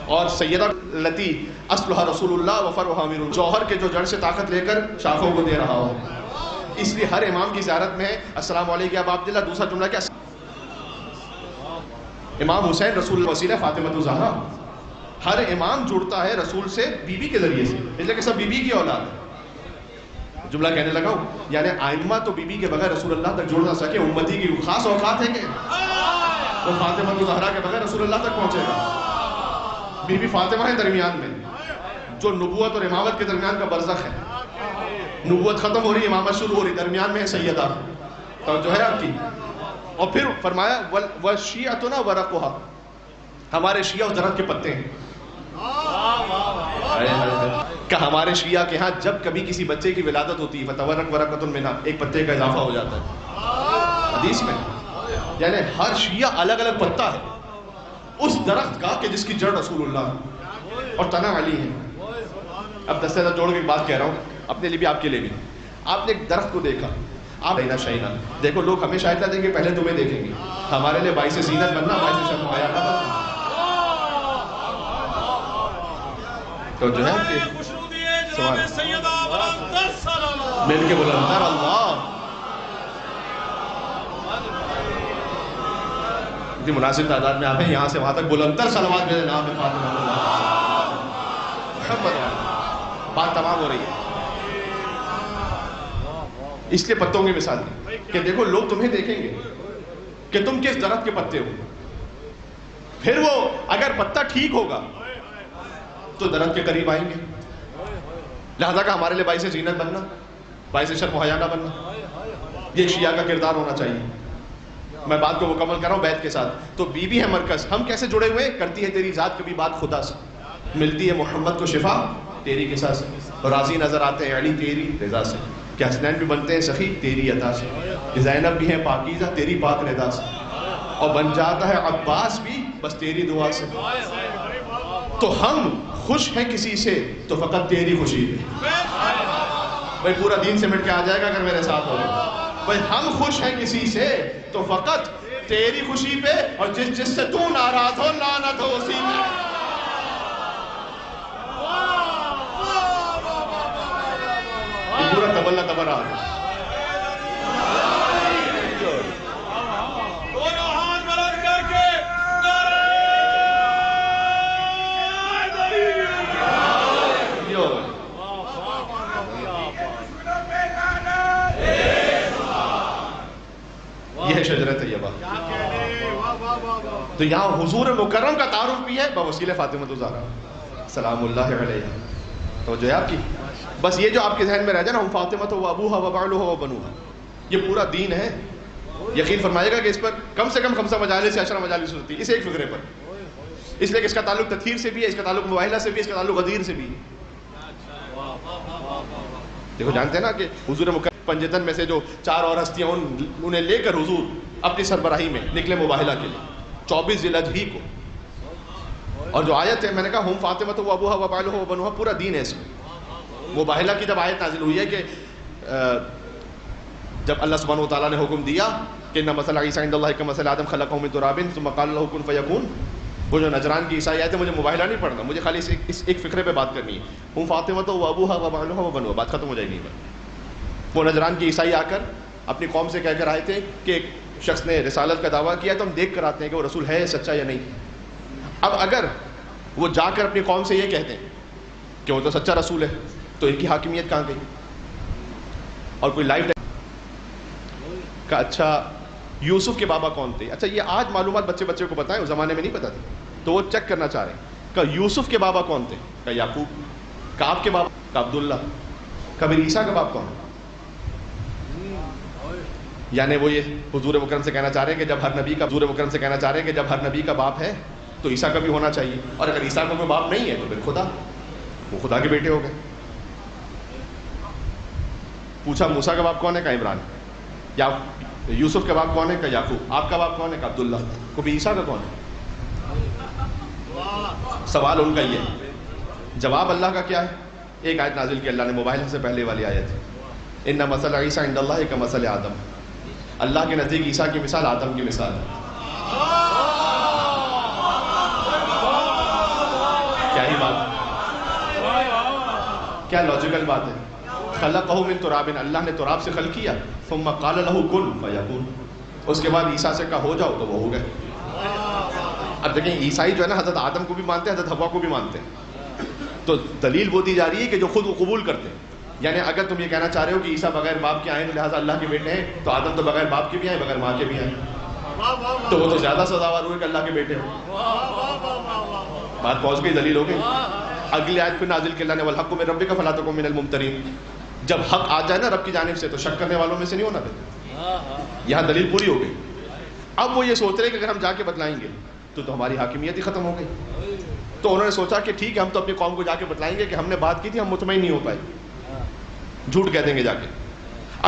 اور سیدہ التی اصلھا رسول اللہ وفرعھا امیر، جوہر کے جو جڑ سے طاقت لے کر شاخوں کو دے رہا ہو۔ اس لیے ہر امام کی زیارت میں ہے السلام علیکم یا ابا عبداللہ، دوسرا جملہ کیا؟ امام حسین رسول وسیلہ فاطمہ الزہرا۔ ہر امام جڑتا ہے رسول سے بی بی کے ذریعے سے، اس لیے کہ سب بی بی کی اولاد ہے۔ جملہ کہنے لگا ہوں، یعنی آئمہ تو بی بی کے بغیر رسول اللہ تک جڑ نہ سکے، امتی کی خاص اوقات ہے کہ وہ فاطمہ الزہرا کے بغیر رسول اللہ تک پہنچے گا۔ بی بی فاطمہ ہے درمیان میں، جو نبوت اور امامت کے درمیان کا برزخ ہے۔ نبوت ختم ہو رہی، امامت شروع ہو رہی، درمیان میں ہے سیدہ، توجہ ہے آپ کی۔ اور پھر فرمایا وَالشِّيعَةُنَا وَرَقُهَا، ہمارے شیعہ اس درخت کے پتے ہیں۔ کہ ہمارے شیعہ کے ہاں جب کبھی کسی بچے کی ولادت ہوتی ہے فَتَوَرَّقْ وَرَقَةٌ مِنْهَا، ایک پتے کا اضافہ ہو جاتا ہے حدیث میں، یعنی ہر شیعہ الگ الگ پتا ہے اس درخت کا کہ جس کی جڑ رسول اللہ اور تنا علی ہے۔ اب دستے جوڑ کے ایک بات کہہ رہا ہوں، اپنے لیے بھی آپ کے لیے بھی۔ آپ نے ایک درخت کو دیکھا، آپ شہینہ شہینہ دیکھو، لوگ ہمیں شاید نہ دیکھیں، پہلے تمہیں دیکھیں گے۔ ہمارے لیے باعث زینت بننا، باعث شرم و حیا کا بننا، تو جو ہے مل کے بلندر اللہ اتنی مناسب تعداد میں آپ ہیں، یہاں سے وہاں تک بلندر صلوات میرے نام میں فاطمہ محمد، بات تمام ہو رہی ہے۔ اس لیے پتوں کی مثال دی کہ دیکھو لوگ تمہیں دیکھیں گے کہ تم کس درخت کے پتے ہو، پھر وہ اگر پتا ٹھیک ہوگا تو درخت کے قریب آئیں گے۔ لہذا کہ ہمارے لیے باعث زینت بننا، باعث شرم و حیا نہ بننا، یہ شیعہ کا کردار ہونا چاہیے۔ میں بات کو مکمل کر رہا ہوں بیت کے ساتھ۔ تو بی بی ہے مرکز، ہم کیسے جڑے ہوئے؟ کرتی ہے تیری ذات کبھی بات خدا سے، ملتی ہے محمد کو شفا تیری قصہ سے، اور راضی نظر آتے ہیں علی تیری رضا سے، کہ حسنین بھی بنتے ہیں سخی تیری عطا سے، کہ زینب بھی ہیں پاکیزہ تیری پاک رضا سے، اور بن جاتا ہے عباس بھی بس تیری دعا سے۔ تو ہم خوش ہیں کسی سے تو فقط تیری خوشی پہ. بھائی پورا دین سمٹ کے آ جائے گا اگر میرے ساتھ ہو. بھائی ہم خوش ہیں کسی سے تو فقط تیری خوشی پہ, اور جس سے تو ناراض ہو لعنت ہو اسی پہ. یہ پورا تبلا تبر آ گیا. یہ ہے شجرہ طیبہ. تو یہاں حضور مکرم کا تعارف بھی ہے بوسیلہ فاطمہ الزہرا سلام اللہ علیہا. تو جو ہے آپ کی بس یہ جو آپ کے ذہن میں رہ جائے نا, ہم فاطمہ و ابوہا و بعلہا و بنوہا, یہ پورا دین ہے. یقین فرمائے گا کہ اس پر کم سے کم 5 مجالس یا 10 مجالس ہوتی ہے اس ایک فقرے پر, اس لیے کہ اس کا تعلق تطہیر سے بھی ہے, اس کا تعلق مباہلہ سے بھی ہے, اس کا تعلق غدیر سے بھی ہے. دیکھو جانتے ہیں نا کہ حضور مکرم پنجتن میں سے جو 4 اور ہستیاں انہیں لے کر حضور اپنی سربراہی میں نکلے مباہلہ کے لیے 24 ذی الحجہ ہی کو. اور جو آیت ہے میں نے کہا ہم فاطمہ و ابوہا و بعلہا و بنوہا, پورا دین ہے اس میں. مباہلہ کی جب آیت نازل ہوئی ہے کہ جب اللہ سبحانہ وتعالیٰ نے حکم دیا کہ ان مثل عیسیٰ عند اللہ کمثل آدم خلقہ من تراب ثم قال له کن فیکون, وہ جو نجران کی عیسائی آیت ہے مجھے مباہلہ نہیں پڑھنا, مجھے خالی اس ایک فقرے پہ بات کرنی ہے. ہم فاطمہ و ابوہا و بعلہا و بنوہا, بات ختم ہو جائے گی. وہ نجران کی عیسائی آ کر اپنی قوم سے کہہ کر آئے تھے کہ ایک شخص نے رسالت کا دعویٰ کیا تو ہم دیکھ کر آتے ہیں کہ وہ رسول ہے سچا یا نہیں. اب اگر وہ جا کر اپنی قوم سے یہ کہتے ہیں کہ وہ تو سچا رسول ہے تو ان کی حاکمیت کہاں گئی. اور کوئی لائف کا اچھا یوسف کے بابا کون تھے, اچھا یہ آج معلومات بچے کو بتائیں, اس زمانے میں نہیں پتا تھی, تو وہ چیک کرنا چاہ رہے ہیں کہ یوسف کے بابا کون تھے, کہ یعقوب, کہ آپ کے بابا, کہ عبداللہ, کبھی عیسیٰ کا باپ کون ہے. یعنی وہ یہ حضور مکرم سے کہنا چاہ رہے ہیں کہ جب ہر نبی کا حضور مکرم سے کہنا چاہ رہے ہیں کہ جب ہر نبی کا باپ ہے تو عیسیٰ کا بھی ہونا چاہیے, اور اگر عیسیٰ کا کوئی باپ نہیں ہے تو پھر خدا, وہ خدا کے بیٹے ہو گئے. پوچھا موسیٰ کا باپ کون ہے, کہ عمران. یا یوسف کا باپ کون ہے, کہ یعقوب. آپ کا باپ کون ہے, کہ عبداللہ. کو بھی عیسیٰ کا کون ہے. سوال ان کا یہ ہے, جواب اللہ کا کیا ہے. ایک آیت نازل کی اللہ نے مباہلہ سے پہلے والی آیت, ان مثل عیسیٰ عند اللہ کمثل آدم, اللہ کے نزدیک عیسیٰ کی مثال آدم کی مثال ہے. کیا ہی بات, کیا لاجیکل بات ہے. خلقہ من تراب, اللہ نے تراب سے خلق کیا, ثم قال له کن فیکون, اس کے بعد عیسیٰ سے کہا ہو جاؤ تو وہ ہو گئے. اب دیکھیں عیسائی جو ہے نا حضرت آدم کو بھی مانتے ہیں, حضرت حوا کو بھی مانتے ہیں, تو دلیل وہ دی جا رہی ہے کہ جو خود وہ قبول کرتے ہیں. یعنی اگر تم یہ کہنا چاہ رہے ہو کہ عیسیٰ بغیر باپ کے آئے لہٰذا اللہ کے بیٹے ہیں, تو آدم تو بغیر باپ کے بھی آئے بغیر ماں کے بھی آئے, تو وہ تو زیادہ سزاوار ہوئے کہ اللہ کے بیٹے ہو. بات پہنچ گئی, دلیل ہو گئی. اگلی آیت پھر نازل کی اللہ نے والحق من ربک فلا تکن من الممترین, جب حق آ جائے نا رب کی جانب سے تو شک کرنے والوں میں سے نہیں ہونا پھر. یہاں دلیل پوری ہو گئی. اب وہ یہ سوچ رہے کہ اگر ہم جا کے بتلائیں گے تو ہماری حاکمیت ہی ختم ہو گئی. تو انہوں نے سوچا کہ ٹھیک ہے ہم تو اپنی قوم کو جا کے بتلائیں گے کہ ہم نے بات کی تھی, ہم مطمئن نہیں ہو پائے, جھوٹ کہہ دیں گے جا کے.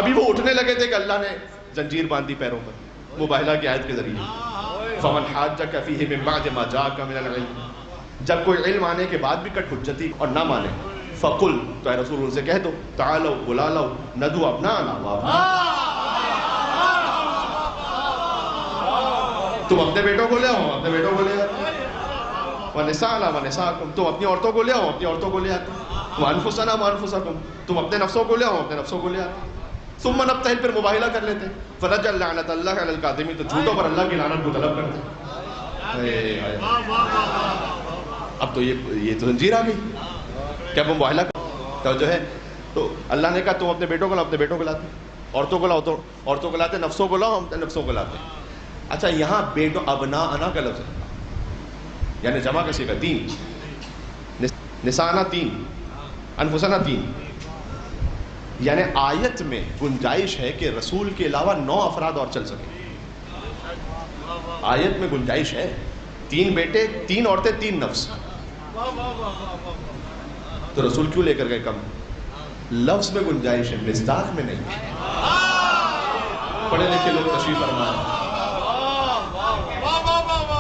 ابھی وہ اٹھنے لگے تھے کہ اللہ نے زنجیر باندھی پیروں پر مباہلہ کی آیت کے ذریعے, فمن حاجک فیہ من بعد ما جاءک من العلم, جب کوئی علم آنے کے بعد بھی کٹ حجتی اور نہ مانے, فقل, تو اے رسول ان سے کہہ دو, تعالوا بلا لو ندعو ابناءنا وابناءکم, تم اپنے بیٹوں کو لے آؤ, اپنے بیٹوں کو لے آؤ, ونساءنا ونساءکم, تم اپنی عورتوں کو لے آؤ, اپنی عورتوں کو لے آتے, وانفسنا وانفسکم, تم اپنے نفسوں کو لے آؤ, اپنے نفسوں کو لے آتے. ثم نبتہل, پھر مباہلہ کر لیتے, فنجعل لعنت اللہ علی الکاذبین, تو جھوٹوں پر اللہ کی لعنت کو طلب کرتے. اب تو یہ تو زنجیر آ گئی, کیا وہ مباہلہ تو جو ہے, تو اللہ نے کہا تم اپنے بیٹوں کو لاؤ, اپنے بیٹوں کو لاتے, عورتوں کو لاؤ تو عورتوں کو لاتے, نفسوں کو لاؤ, اپنے نفسوں کو لاتے. اچھا یہاں بیٹوں ابناءنا کا لفظ ہے, یعنی جمع کا صیغہ 3, نسانا 3, انفسنا 3, یعنی آیت میں گنجائش ہے کہ رسول کے علاوہ 9 افراد اور چل سکیں. آیت میں گنجائش ہے, 3 بیٹے 3 عورتیں 3 نفس, تو رسول کیوں لے کر گئے کم. لفظ میں گنجائش ہے, مصداق میں نہیں. پڑھے لکھے لوگ تشریف فرمائیں.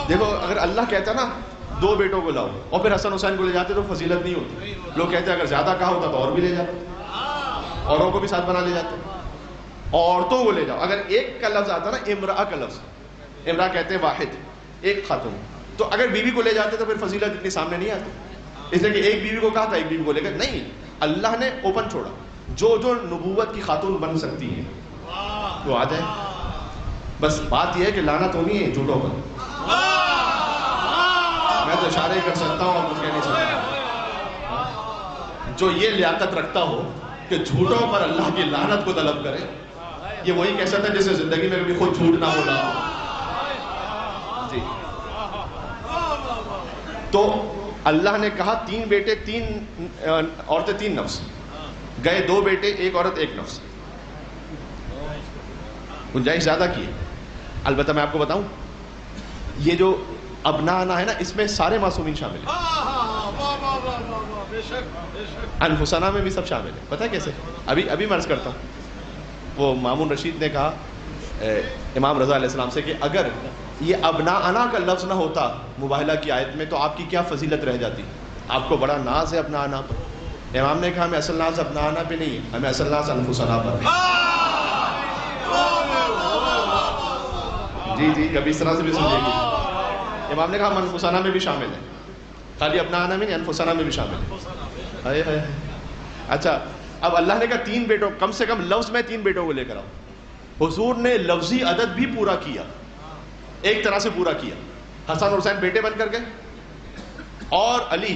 دیکھو اگر اللہ کہتا نا 2 بیٹوں کو لاؤ اور پھر حسن حسین کو لے جاتے تو فضیلت نہیں ہوتی. لوگ کہتے ہیں اگر زیادہ کہا ہوتا تو اور بھی لے جاتے, اوروں کو بھی ساتھ بنا لے جاتے. عورتوں کو لے جاؤ. اگر ایک کا لفظ آتا نا امرأہ کا لفظ, امرأہ کہتے ہیں واحد, ایک خاتون, تو اگر بیوی کو لے جاتے تو پھر فضیلت اتنی سامنے نہیں آتی. اس لیے کہ ایک بیوی کو کہا تھا ایک بیوی کو لے کر نہیں, اللہ نے اوپن چھوڑا, جو جو نبوت کی خاتون بن سکتی ہیں وہ آ جائے. بس بات یہ ہے کہ لعنت ہونی ہے جھوٹوں پر. میں تو اشارے کر سکتا ہوں اور کچھ کہہ نہیں سکتا. جو یہ لیاقت رکھتا ہو کہ جھوٹوں پر اللہ کی لعنت کو طلب کرے, یہ وہی کہہ سکتا ہے جس نے زندگی میں کبھی خود جھوٹ نہ بولا. جی تو اللہ نے کہا 3 بیٹے 3 عورتیں 3 نفس, گئے 2 بیٹے 1 عورت 1 نفس. گنجائش زیادہ کی ہے. البتہ میں آپ کو بتاؤں, یہ جو ابنانا ہے نا, اس میں سارے معصومین شامل ہیں. انفسنا میں بھی سب شامل ہیں. پتہ ہے کیسے؟ ابھی مرض کرتا ہوں. وہ مامون رشید نے کہا امام رضا علیہ السلام سے کہ اگر یہ ابنانا کا لفظ نہ ہوتا مباہلہ کی آیت میں تو آپ کی کیا فضیلت رہ جاتی. آپ کو بڑا ناز ہے ابنانا پر. امام نے کہا ہمیں اصل ناز ابنانا پہ نہیں, ہمیں اصل ناز انفسنا پر ہے. جی کبھی اس طرح سے بھی سمجھے گی. امام نے کہا ہم انفسنا میں بھی شامل ہیں, خالی ابنانا میں نہیں, انفسنا میں بھی شامل ہیں. اچھا, اب اللہ نے کہا 3 بیٹوں, کم سے کم لفظ میں 3 بیٹوں کو لے کر آؤ. حضور نے لفظی عدد بھی پورا کیا, ایک طرح سے پورا کیا. حسن حسین بیٹے بن کر گئے, اور علی,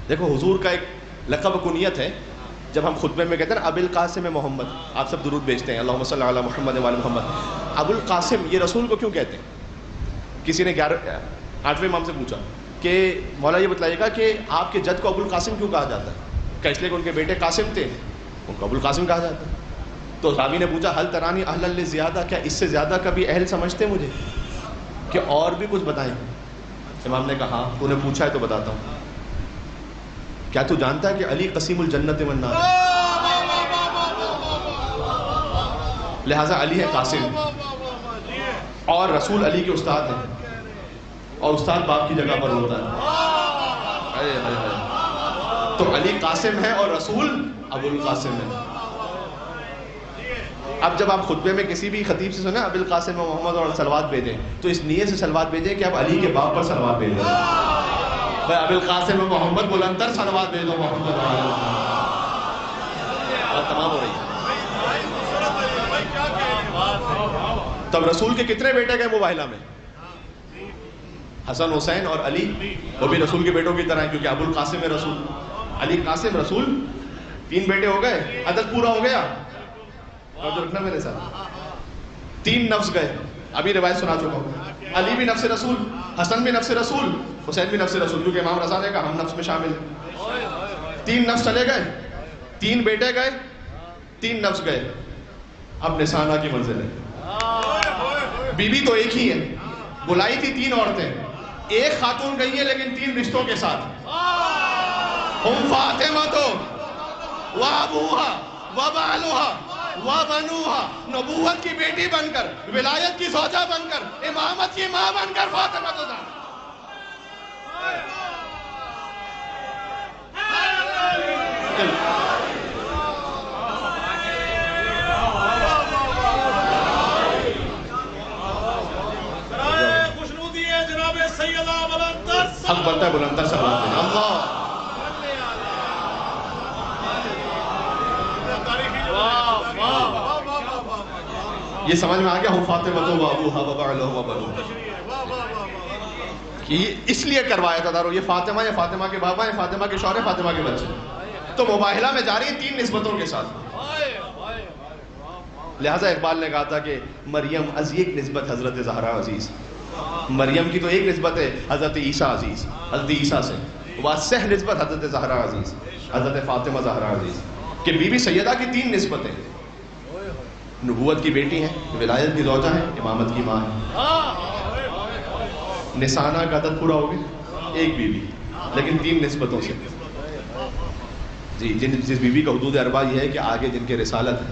دیکھو حضور کا ایک لقب کنیت ہے. جب ہم خطبے میں کہتے ہیں نا ابو القاسم محمد, آپ سب درود بھیجتے ہیں اللہم صلی علی محمد و علی محمد. ابو القاسم یہ رسول کو کیوں کہتے ہیں؟ کسی نے 8ویں امام سے پوچھا کہ مولا یہ بتلائیے گا کہ آپ کے جد کو ابو القاسم کیوں کہا جاتا ہے؟ کہ اس لیے کہ ان کے بیٹے قاسم تھے, ان کو ابو القاسم کہا جاتا ہے. تو راوی نے پوچھا حل ترانی اہل زیادہ, کیا اس سے زیادہ کبھی اہل سمجھتے مجھے کہ اور بھی کچھ بتائیں؟ امام نے کہا ہاں, تو نے پوچھا ہے تو بتاتا ہوں. کیا تو جانتا ہے کہ علی قسیم الجنت والنار ہے؟ لہٰذا علی ہے قاسم, اور رسول علی کے استاد ہیں, اور استاد باپ کی جگہ پر ہوتا ہے. تو علی قاسم ہے اور رسول ابو القاسم ہے. اب جب آپ خطبے میں کسی بھی خطیب سے سنیں ابو القاسم و محمد اور صلوات بھیجیں تو اس نیت سے صلوات بھیجیں کہ آپ علی کے باپ پر صلوات بھیجیں. ابو القاسم و محمد بلندر صلوات بھیجو محمد اور تمام ہو رہی ہے. تب رسول کے کتنے بیٹے گئے مباہلہ میں؟ حسن حسین اور علی, وہ بھی رسول کے بیٹوں کی طرح ہیں, کیونکہ ابو القاسم رسول, علی قاسم رسول. 3 بیٹے ہو گئے, عدد پورا ہو گیا. اور جو رکھنا میرے ساتھ 3 نفس گئے. ابھی روایت سنا چکا ہوں, علی بھی نفس رسول, حسن بھی نفس رسول, حسین بھی نفس رسول, کیونکہ امام رضا نے کہا ہم نفس میں شامل ہیں. 3 نفس چلے گئے, 3 بیٹے گئے, 3 نفس گئے. اب نسانہ کی منزل ہے. بیوی تو ایک ہی ہے, بلائی تھی 3 عورتیں, ایک خاتون گئی ہے لیکن 3 رشتوں کے ساتھ. فاطمہ تو وابوہا وبالوہا وبنوہا, نبوت کی بیٹی بن کر, ولایت کی زوجہ بن کر, امامت کی ماں بن کر فاطمہ تو حق بنتا ہے بلندر صلوات میں. اللہ یہ سمجھ میں آ گیا. ہم فاطمہ تو وابوہا وبعلوہا وبنوہا, اس لیے کروایا تھا دارو. یہ فاطمہ, یہ فاطمہ کے بابا, یہ فاطمہ کے شوہر, فاطمہ کے بچے. تو مباہلہ میں جا رہی ہیں 3 نسبتوں کے ساتھ. لہٰذا اقبال نے کہا تھا کہ مریم از ایک نسبت حضرت زہرا عزیز. مریم کی تو ایک نسبت ہے حضرت عیسیٰ عزیز, حضرت عیسیٰ سے. واسح نسبت حضرت زہرا عزیز, حضرت فاطمہ زہرا عزیز. کہ بی بی سیدہ کی 3 نسبتیں, نبوت کی بیٹی ہیں, ولایت کی زوجہ ہیں, امامت کی ماں ہے. نسانہ کا عدد پورا ہو گیا, ایک بیوی لیکن 3 نسبتوں سے. جی, جس بیوی کا حدود اربع یہ ہے کہ آگے جن کے رسالت ہے,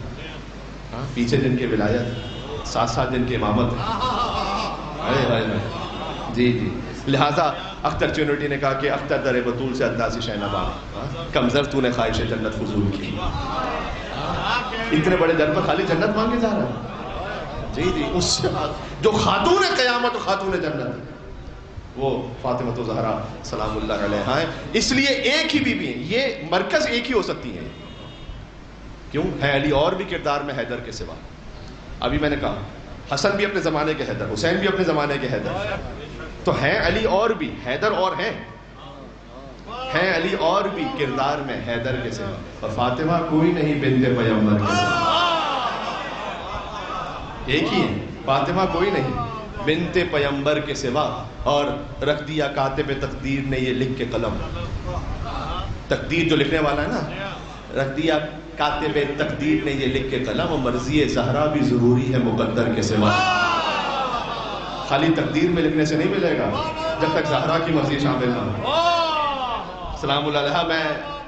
پیچھے جن کے ولایت, ساتھ ساتھ جن کے امامت ہے. جی, لہٰذا اختر چینوٹی نے کہا کہ اختر در بطول سے اندازی شہنباز، کمزر تو نے خواہش جنت فضول کی. اتنے بڑے در پر خالی جنت مانگے جا رہا ہے. جی جی، اس سے جو خاتون قیامت و خاتون جنت وہ فاطمہ زہرا سلام اللہ علیہا ہیں. اس لیے ایک ہی بیوی ہیں، یہ مرکز ایک ہی ہو سکتی ہیں. کیوں ہے علی اور بھی کردار میں حیدر کے سوا. ابھی میں نے کہا حسن بھی اپنے زمانے کے حیدر، حسین بھی اپنے زمانے کے حیدر، تو ہیں علی اور بھی حیدر اور ہیں علی اور بھی کردار میں حیدر کے سوا. اور فاطمہ کوئی نہیں بنت پیغمبر کے سوا. ایک ہی ہے، فاطمہ کوئی نہیں بنت پیغمبر کے سوا. اور رکھ دیا کاتب تقدیر نے یہ لکھ کے قلم، تقدیر جو لکھنے والا ہے نا، رکھ دیا کاتب تقدیر نے یہ لکھ کے قلم، اور مرضی زہرا بھی ضروری ہے مقدر کے سوا. خالی تقدیر میں لکھنے سے نہیں ملے گا جب تک زہرا کی مرضی شامل نہ ہو. سلام اللہ علیہ. میں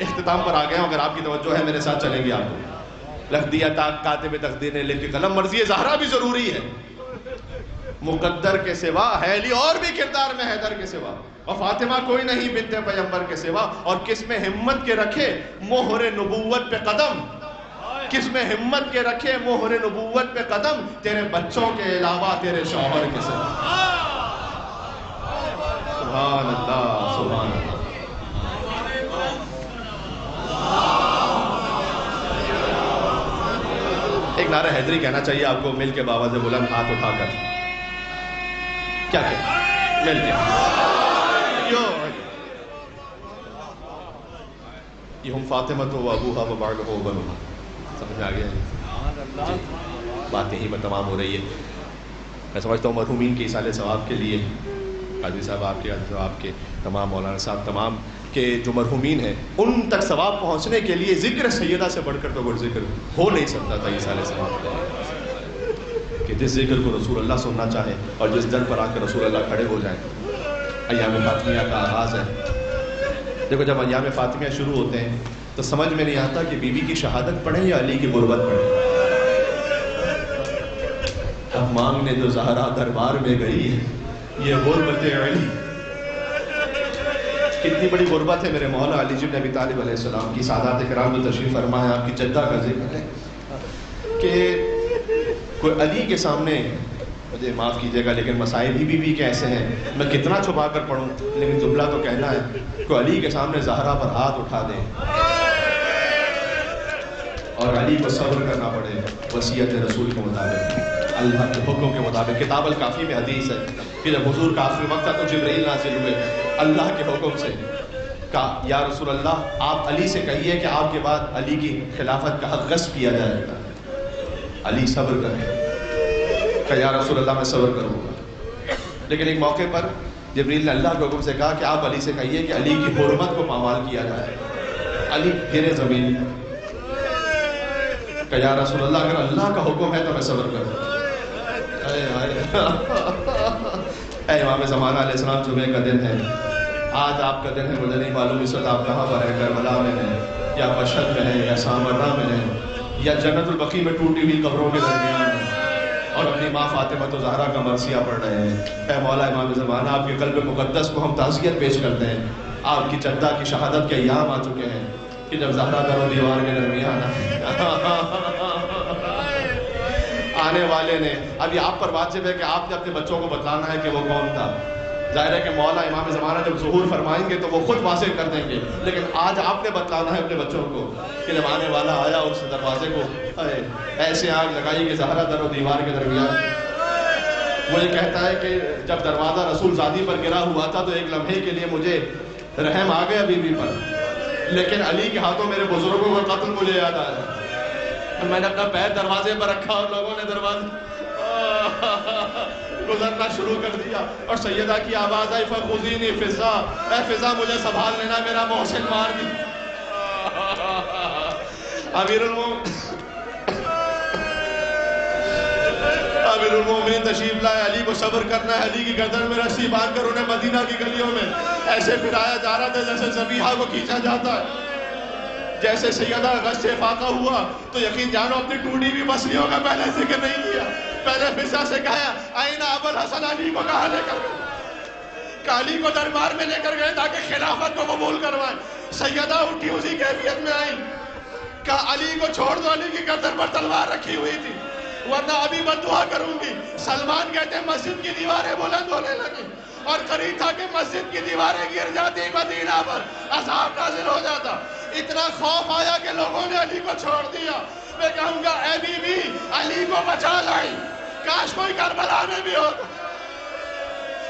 اختتام پر آ گیا ہوں، اگر آپ کی توجہ ہے میرے ساتھ چلیں گے. آپ کو رکھ دیا کاتب تقدیر نے لکھ کے قلم، مرضی زہرا بھی ضروری ہے مقدر کے سوا. ہے علی اور بھی کردار میں حیدر کے سوا. اور فاطمہ کوئی نہیں بنت پیغمبر کے سوا. اور کس میں ہمت کے رکھے مہر نبوت پہ قدم، کس میں ہمت کے رکھے مہر نبوت پہ قدم، تیرے بچوں کے علاوہ تیرے شوہر کے سوا. سبحان اللہ سبحان اللہ. ایک نعرہ حیدری کہنا چاہیے آپ کو مل کے باواز بلند ہاتھ اٹھا کر. کیا کہ مل کے یہ ہم فاطمہ تو ابوہا و بعلہ و بنوہا. سمجھ میں آ گیا؟ بات یہیں پر تمام ہو رہی ہے. میں سمجھتا ہوں مرحومین کے ایصال ثواب کے لیے، قاضی صاحب آپ کے، قاضی صاحب کے، تمام مولانا صاحب، تمام کے جو مرحومین ہیں ان تک ثواب پہنچنے کے لیے ذکر سیدہ سے بڑھ کر تو کوئی ذکر ہو نہیں سکتا تھا ایصال ثواب کا. کہ جس ذکر کو رسول اللہ سننا چاہے اور جس در پر آ کر رسول اللہ کھڑے ہو جائیں. ایام فاطمیہ کا آغاز ہے. دیکھو جب ایام فاطمیہ شروع ہوتے ہیں تو سمجھ میں نہیں آتا کہ بیوی کی شہادت پڑھیں یا علی کی غربت پڑھیں. اب مانگنے جو زہرا دربار میں گئی ہے یہ غربت علی. کتنی بڑی غربت ہے میرے مولا علی بن ابی طالب علیہ السلام کی. سادات کرام جو تشریف فرما ہے، آپ کی جدہ کا ذکر ہے کہ کوئی علی کے سامنے، مجھے معاف کیجئے گا لیکن مسائب ہی بیوی کے ایسے ہیں، میں کتنا چھپا کر پڑھوں لیکن جملہ تو کہنا ہے. کوئی علی کے سامنے زہرا پر ہاتھ اٹھا دے اور علی کو صبر کرنا پڑے وصیت رسول کے مطابق، اللہ کے حکم کے مطابق. کتاب الکافی میں حدیث ہے کہ جب حضور کا آخری وقت تھا تو جبرائیل نازل ہوئے اللہ کے حکم سے. کہا یا رسول اللہ آپ علی سے کہیے کہ آپ کے بعد علی کی خلافت کا حق غصب کیا جائے گا. علی صبر کریں. کہ یا رسول اللہ میں صبر کروں گا. لیکن ایک موقع پر جبریل نے اللہ کے حکم سے کہا کہ آپ علی سے کہیے کہ علی کی حرمت کو پامال کیا جائے. علی گرے زمین. کہ یا رسول اللہ اگر اللہ کا حکم ہے تو میں صبر کروں. اے امام زمانہ علیہ السلام، جمعہ کا دن ہے، آج آپ کا دن ہے، مجھے نہیں معلوم اس وقت آپ کہاں پر ہیں، کربلا میں ہیں یا مشہد میں ہیں یا سامرہ میں ہیں یا جنت البقیع میں ٹوٹی ہوئی قبروں کے درمیان ہیں اور اپنی ماں فاطمہ زہرا کا مرثیہ پڑھ رہے ہیں. اے مولا امام زمانہ، آپ کے قلب مقدس کو ہم تعزیت پیش کرتے ہیں. آپ کی جدہ کی شہادت کے ایام آ چکے ہیں کہ جب زہرا در و دیوار کے درمیان آنے والے نے، ابھی آپ پر واجب ہے کہ آپ نے اپنے بچوں کو بتلانا ہے کہ وہ کون تھا. ظاہر ہے کہ مولا امام زمانہ جب ظہور فرمائیں گے تو وہ خود واضح کر دیں گے، لیکن آج آپ نے بتلانا ہے اپنے بچوں کو کہ جب آنے والا آیا اس دروازے کو ایسے آگ لگائی کہ زہرا در و دیوار کے درمیان. وہ یہ کہتا ہے کہ جب دروازہ رسول زادی پر گرا ہوا تھا تو ایک لمحے کے لیے مجھے رحم آ گیا بیوی پر، لیکن علی کے ہاتھوں میرے بزرگوں کا قتل مجھے یاد آیا. میں نے اپنا پیر دروازے پر رکھا اور لوگوں نے دروازے گزرنا شروع کر دیا اور سیدہ کی آواز آئی فخذینی فضا، اے فضا مجھے سنبھال لینا، میرا محسن مار دی. امیر المومنین تشریف لائے. علی کو صبر کرنا ہے، علی کی گردن میں رسی باندھ کر انہیں مدینہ کی گلیوں میں ایسے پھرایا جا رہا تھا جیسے ذبیحہ کو کھینچا جاتا ہے. جیسے سیدہ غش سے فاقہ ہوا تو یقین جانو اپنی ٹوٹی بھی بسلیوں کا پہلے ذکر نہیں کیا. پہلے فضا سے کہا آئینہ ابو الحسن، علی کو کہاں لے کر علی کو دربار میں لے کر گئے تاکہ خلافت کو قبول کروائیں. سیدہ اٹھی اسی کیفیت میں آئی. کہا علی کو چھوڑ دو, علی کی گردن پر تلوار رکھی ہوئی تھی, ورنہ ابھی بد دعا کروں گی. سلمان کہتے ہیں مسجد کی دیواریں بلند ہونے لگی اور قریب تھا کہ مسجد کی دیواریں گر جاتی, مدینہ پر عذاب نازل ہو جاتا. اتنا خوف آیا کہ لوگوں نے علی کو چھوڑ دیا. میں کہوں گا اے بی بی علی کو بچا لائی, کاش کوئی کربلا میں بھی ہوتا.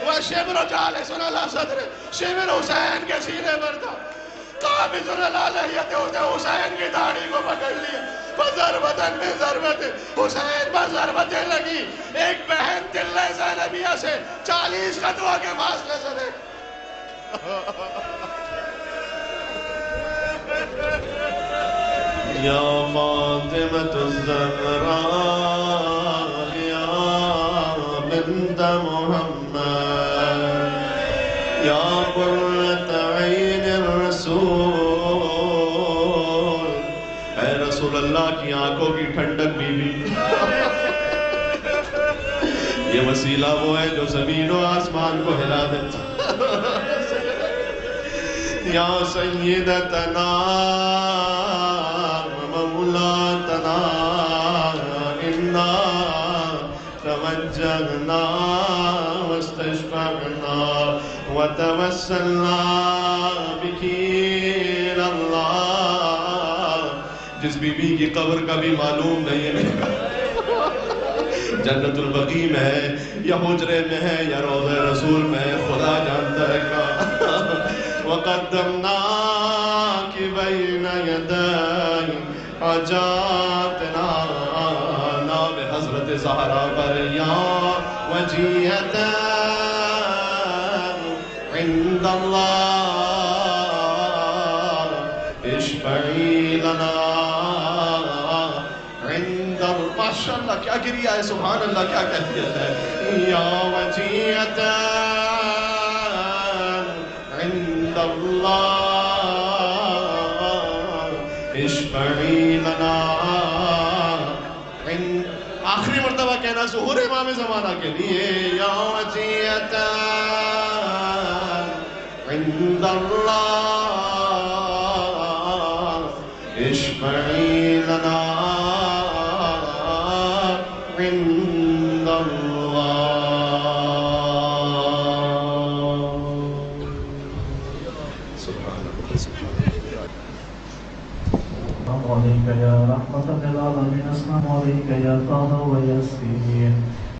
وہ شبر جالس علی صدر, شبر حسین کے سینے پر تھا. قابض علی لحیت حسین کی داڑھی کو پکڑ لیا. فضربتن میں ضربت, حسین پر ضربتیں لگی. ایک بہن دل زینبیہ سے 40 قدموں کے فاصلے سے دیکھ. یا فاطمۃ الزہراء یا بنت محمد یا قرۃ عین الرسول. اے رسول اللہ کی آنکھوں کی ٹھنڈک بیوی. یہ وسیلہ وہ ہے جو زمین و آسمان کو ہلا دیتا. یا سیدتنا مولاتنا انا توجہنا واستشفعنا وتوسلنا بک الی اللہ. جس بی بی کی قبر کا بھی معلوم نہیں ہے جنت البقیع میں ہے یا حجرے میں ہے یا روضہ رسول میں ہے, خدا جانتا ہے کا. وقدمناک بین یدی حاجاتنا, نام حضرت زہرا پر. یا وجیہتا عند اللہ اشفعی لنا عند اللہ. ماشاءاللہ کیا گریا ہے, سبحان اللہ کیا کیفیت ہے. یا وجیہتا عند اللہ اشفعی لنا. آخری مرتبہ کہنا ظہور امام زمانہ کے لیے. یا وجیہتا عند اللہ اشفعی لنا عند اللہ. عليك يا رحمة للعالمين, السلام عليك يا طه وياسين.